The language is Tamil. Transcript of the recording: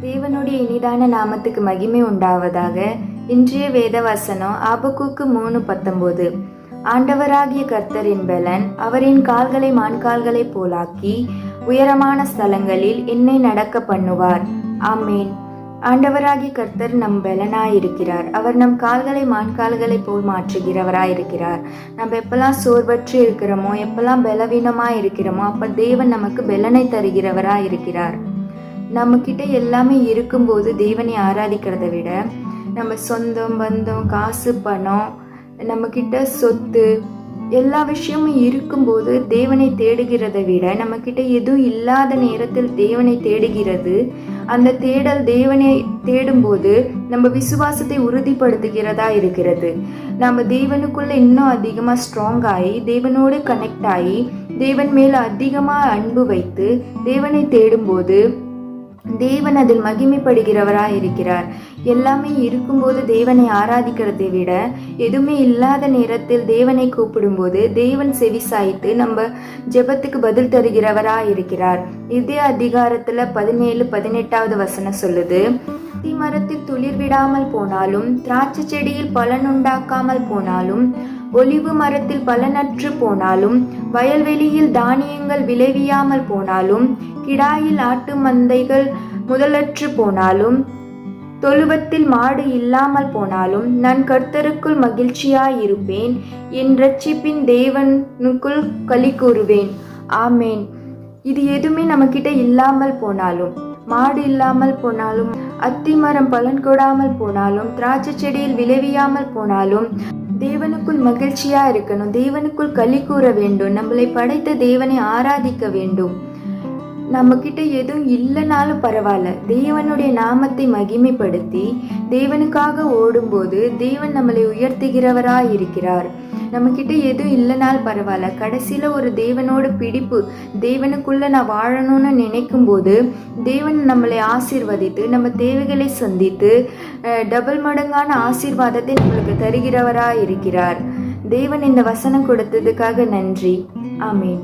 தேவனுடைய இனிதான நாமத்துக்கு மகிமை உண்டாவதாக. இன்றைய வேத வசனம் ஆபக்கூக்கு 3:19. ஆண்டவராகிய கர்த்தரின் பெலன் அவரின் கால்களை மான்கால்களை போலாக்கி உயரமான ஸ்தலங்களில் என்னை நடக்க பண்ணுவார். ஆமேன். ஆண்டவராகிய கர்த்தர் நம் பெலனாயிருக்கிறார். அவர் நம் கால்களை மான்கால்களை போல் மாற்றுகிறவராயிருக்கிறார். நம்ம எப்பெல்லாம் சோர்வற்று இருக்கிறோமோ, எப்பெல்லாம் பலவீனமாக இருக்கிறோமோ, அப்போ தேவன் நமக்கு பெலனை தருகிறவராயிருக்கிறார். நம்ம கிட்ட எல்லாமே இருக்கும்போது தேவனை ஆராதிக்கிறத விட, நம்ம சொந்தம் பந்தம் காசு பணம் நம்ம கிட்ட சொத்து எல்லா விஷயமும் இருக்கும்போது தேவனை தேடுகிறதை விட, நம்ம கிட்ட எதுவும் இல்லாத நேரத்தில் தேவனை தேடுகிறது, அந்த தேடல் தேவனை தேடும்போது நம்ம விசுவாசத்தை உறுதிப்படுத்துகிறதா இருக்கிறது. நம்ம தேவனுக்குள்ள இன்னும் அதிகமாக ஸ்ட்ராங் ஆகி, தேவனோடு கனெக்ட் ஆகி, தேவன் மேல அதிகமாக அன்பு வைத்து தேவனை தேடும்போது தேவன் அதில் மகிமைப்படுகிறவராய் இருக்கிறார். எல்லாமே இருக்கும்போது தேவனை ஆராதிக்கிறதை விட, எதுவுமே இல்லாத நேரத்தில் தேவனை கூப்பிடும்போது தேவன் செவிசாய்த்து நம்ம ஜெபத்துக்கு பதில் தருகிறவராய் இருக்கிறார். இதே அதிகாரத்துல 17-18 வசனம் சொல்லுது, அத்தி மரத்தில் துளிர் விடாமல் போனாலும், திராட்சை செடியில் பலனுண்டாக்காமல் போனாலும், ஒலிவு மரத்தில் பலனற்று போனாலும், வயல்வெளியில் தானியங்கள் விளைவியாமல் போனாலும், கிடாயில் ஆட்டு மந்தைகள் முதலற்று போனாலும், தொழுவத்தில் மாடு இல்லாமல் போனாலும், நான் கர்த்தருக்குள் மகிழ்ச்சியாயிருப்பேன், என் இரட்சிப்பின் தேவனுக்குள் களி கூறுவேன். ஆமேன். இது எதுவுமே நம்ம கிட்ட இல்லாமல் போனாலும், மாடு இல்லாமல் போனாலும், அத்திமரம் பலன் கொடாமல் போனாலும், திராட்சை செடியில் விளைவியாமல் போனாலும், தேவனுக்குள் மகிழ்ச்சியா இருக்கணும், தேவனுக்குள் களி கூற வேண்டும், நம்மளை படைத்த தேவனை ஆராதிக்க வேண்டும். நம்ம கிட்ட எதுவும் இல்லைனாலும் பரவாயில்ல, தேவனுடைய நாமத்தை மகிமைப்படுத்தி தேவனுக்காக ஓடும்போது தேவன் நம்மளை உயர்த்துகிறவராய் இருக்கிறார். நம்ம கிட்ட எதுவும் இல்லைனாலும் பரவாயில்ல, கடைசியில ஒரு தேவனோட பிடிப்பு, தேவனுக்குள்ள நான் வாழணும்னு நினைக்கும் போது தேவன் நம்மளை ஆசீர்வதித்து நம்ம தேவைகளை சந்தித்து டபுள் மடங்கான ஆசீர்வாதத்தை நம்மளுக்கு தருகிறவராய் இருக்கிறார். தேவன் இந்த வசனம் கொடுத்ததுக்காக நன்றி. ஆமீன்.